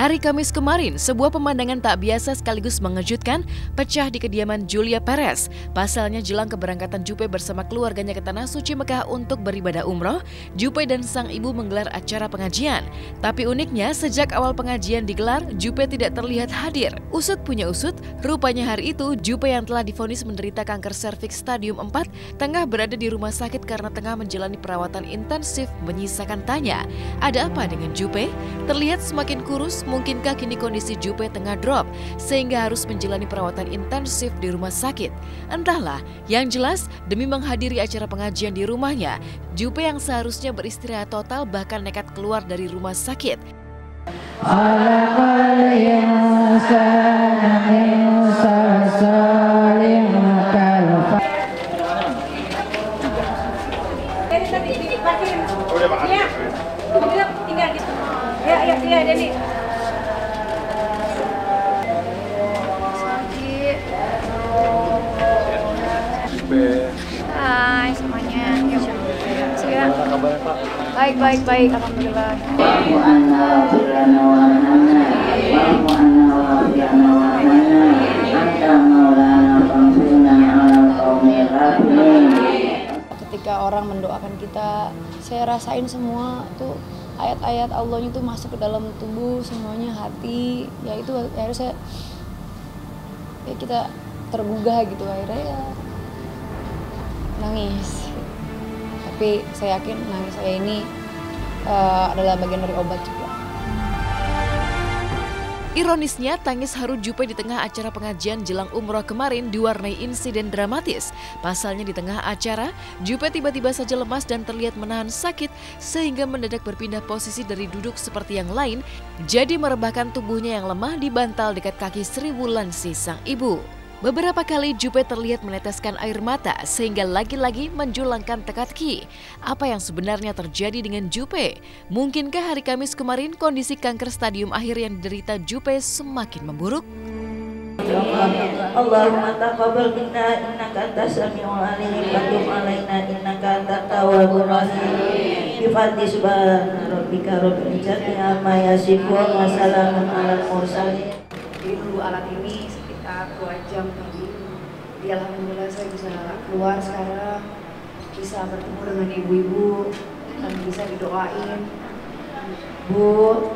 Hari Kamis kemarin, sebuah pemandangan tak biasa sekaligus mengejutkan pecah di kediaman Julia Perez. Pasalnya jelang keberangkatan Juppe bersama keluarganya ke Tanah Suci Mekah untuk beribadah umroh, Juppe dan sang ibu menggelar acara pengajian. Tapi uniknya, sejak awal pengajian digelar, Juppe tidak terlihat hadir. Usut punya usut, rupanya hari itu Juppe yang telah divonis menderita kanker serviks stadium 4 tengah berada di rumah sakit karena tengah menjalani perawatan intensif, menyisakan tanya, ada apa dengan Juppe? Terlihat semakin kurus. Mungkinkah kini kondisi Juppe tengah drop sehingga harus menjalani perawatan intensif di rumah sakit? Entahlah, yang jelas demi menghadiri acara pengajian di rumahnya, Juppe yang seharusnya beristirahat total bahkan nekat keluar dari rumah sakit. Iya, Deni. Hai semuanya. Baik, alhamdulillah. Ketika orang mendoakan kita, saya rasain semua tuh ayat-ayat Allahnya itu masuk ke dalam tubuh, semuanya hati, ya itu akhirnya saya, ya kita tergugah gitu, akhirnya ya nangis. Tapi saya yakin nangis saya ini adalah bagian dari obat juga. Ironisnya, tangis haru Juppe di tengah acara pengajian jelang umroh kemarin diwarnai insiden dramatis. Pasalnya di tengah acara, Juppe tiba-tiba saja lemas dan terlihat menahan sakit sehingga mendadak berpindah posisi dari duduk seperti yang lain, jadi merebahkan tubuhnya yang lemah di bantal dekat kaki Sri Wulandsi sang ibu. Beberapa kali Juppe terlihat meneteskan air mata sehingga lagi-lagi menjulangkan teka-teki. Apa yang sebenarnya terjadi dengan Juppe? Mungkinkah hari Kamis kemarin kondisi kanker stadium akhir yang diderita Juppe semakin memburuk? Allahumma taqabbal minna innaka antas samiul alim wa tub alaina innaka antat tawwabur rahim. Bi fadli subhana rabbika rabbil izzati amma yasifun wa salamun alal mursalin. Jadi dulu alat ini sekitar 2 jam tadi. Alhamdulillah saya bisa keluar sekarang, bisa bertemu dengan ibu-ibu dan bisa didoain. Bu,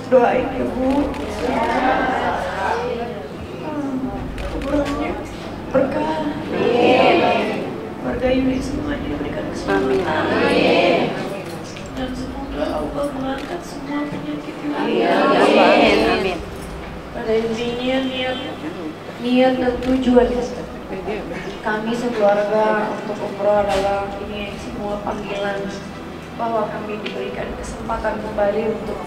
doain ya Bu. Kuburannya berkah. Warga Yuni semuanya diberikan keselamatan. Dan semoga Allah mengangkat semua penyakit Yuni. Amin. Pada intinya niat dan tujuan kami sekeluarga untuk umroh adalah ini semua panggilan bahwa kami diberikan kesempatan kembali untuk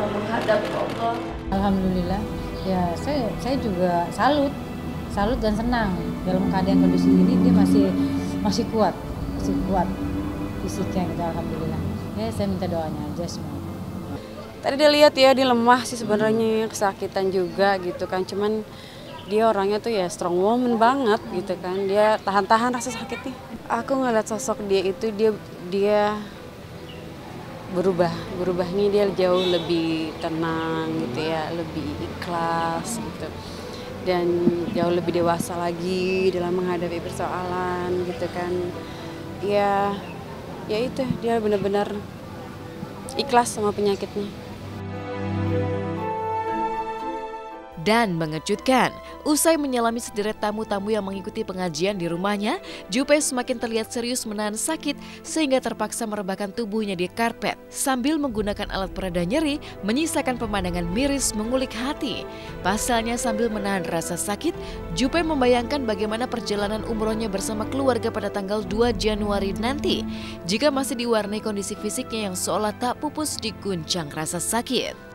menghadap Allah. Alhamdulillah, ya saya juga salut dan senang dalam keadaan kondisi ini dia masih kuat fisiknya gitu, alhamdulillah. Ya saya minta doanya aja semua. Tadi dia lihat ya dia lemah sih sebenarnya, kesakitan juga gitu kan, cuman dia orangnya tuh ya strong woman banget gitu kan, dia tahan rasa sakitnya. Aku ngeliat sosok dia itu dia berubahnya dia jauh lebih tenang gitu ya, lebih ikhlas gitu. Dan jauh lebih dewasa lagi dalam menghadapi persoalan gitu kan. Ya itu dia benar-benar ikhlas sama penyakitnya. Dan mengejutkan, usai menyelami sederet tamu-tamu yang mengikuti pengajian di rumahnya, Juppe semakin terlihat serius menahan sakit sehingga terpaksa merebahkan tubuhnya di karpet. Sambil menggunakan alat pereda nyeri, menyisakan pemandangan miris mengulik hati. Pasalnya sambil menahan rasa sakit, Juppe membayangkan bagaimana perjalanan umrohnya bersama keluarga pada tanggal 2 Januari nanti, jika masih diwarnai kondisi fisiknya yang seolah tak pupus diguncang rasa sakit.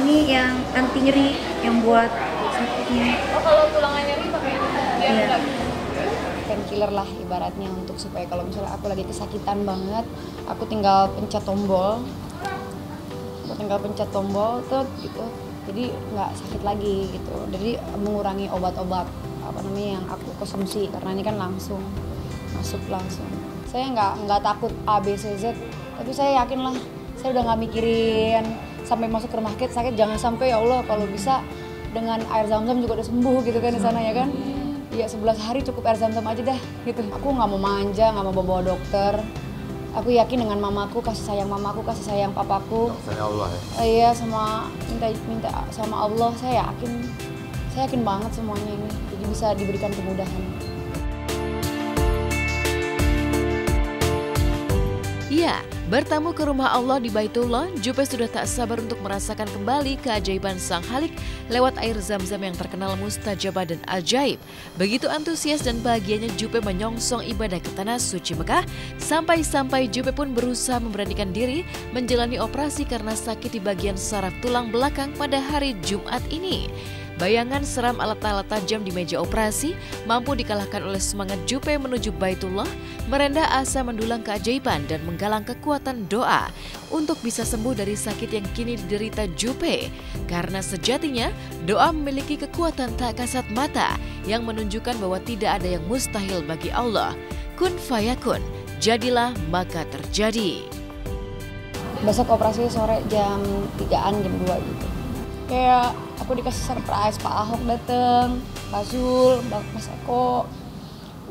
Ini yang anti nyeri, yang buat sakitnya. Oh, kalau tulangan nyeri pakai biar enggak. painkiller lah ibaratnya, untuk supaya kalau misalnya aku lagi kesakitan banget, aku tinggal pencet tombol tuh gitu, jadi nggak sakit lagi gitu. Jadi mengurangi obat-obat yang aku konsumsi, karena ini kan langsung masuk langsung. Saya nggak takut A, B, C, Z, tapi saya yakin lah, saya udah nggak mikirin sampai masuk ke rumah sakit. Jangan sampai, ya Allah, kalau bisa dengan air zam-zam juga udah sembuh gitu kan di sana ya kan. Ya 11 hari cukup air zam-zam aja dah gitu. Aku nggak mau manja, nggak mau bawa dokter. Aku yakin dengan mamaku, kasih sayang papaku. Sayang Allah ya. Iya, sama minta sama Allah, saya yakin banget semuanya ini. Jadi bisa diberikan kemudahan. Ya, bertamu ke rumah Allah di Baitullah, Jupe sudah tak sabar untuk merasakan kembali keajaiban Sang Khalik lewat air zam-zam yang terkenal mustajabah dan ajaib. Begitu antusias dan bahagianya Jupe menyongsong ibadah ke Tanah Suci Mekah, sampai-sampai Jupe pun berusaha memberanikan diri menjalani operasi karena sakit di bagian saraf tulang belakang pada hari Jumat ini. Bayangan seram alat-alat tajam di meja operasi mampu dikalahkan oleh semangat Jupe menuju Baitullah, merendah asa mendulang keajaiban dan menggalang kekuatan doa untuk bisa sembuh dari sakit yang kini diderita Jupe. Karena sejatinya doa memiliki kekuatan tak kasat mata yang menunjukkan bahwa tidak ada yang mustahil bagi Allah. Kun fayakun, jadilah maka terjadi. Besok operasi sore jam 3-an, jam 2 gitu. Kayak aku dikasih surprise, Pak Ahok dateng, Pak Zul, Mas Eko,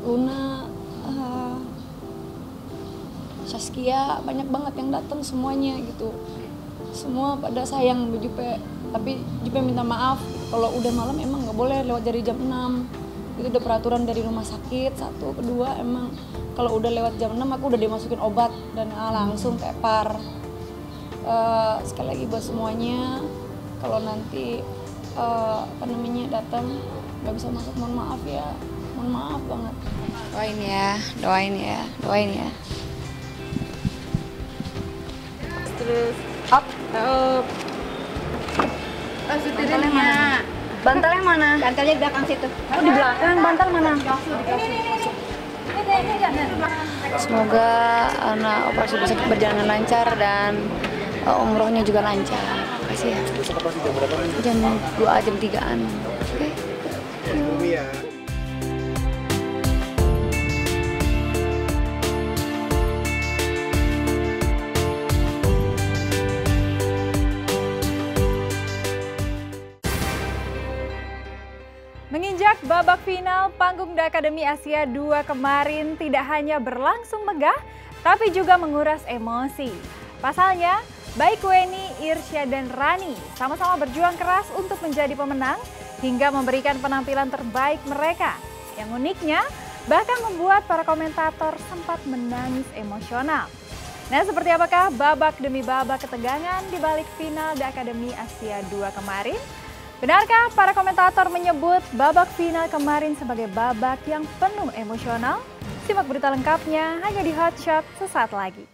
Luna, Saskia, banyak banget yang datang semuanya gitu. Semua pada sayang sama Jupe, tapi Jupe minta maaf kalau udah malam emang nggak boleh lewat dari jam 6. Itu udah peraturan dari rumah sakit. Satu, kedua emang kalau udah lewat jam 6 aku udah dimasukin obat dan langsung tepar. Sekali lagi buat semuanya, kalau nanti datang nggak bisa masuk, mohon maaf ya, mohon maaf banget. Doain ya. Terus up. Bantalnya mana? Bantalnya mana? Bantalnya di belakang situ. Oh, di belakang. Bantal mana? Semoga anak operasi bisa berjalan lancar dan umrohnya juga lancar. Makasih ya. Jam 2, jam 3-an. Oke. Menginjak babak final, panggung The Academy Asia 2 kemarin tidak hanya berlangsung megah, tapi juga menguras emosi. Pasalnya, baik Weni, Irsya, dan Rani sama-sama berjuang keras untuk menjadi pemenang hingga memberikan penampilan terbaik mereka. Yang uniknya, bahkan membuat para komentator sempat menangis emosional. Nah, seperti apakah babak demi babak ketegangan di balik final The Academy Asia 2 kemarin? Benarkah para komentator menyebut babak final kemarin sebagai babak yang penuh emosional? Simak berita lengkapnya hanya di Hot Shot sesaat lagi.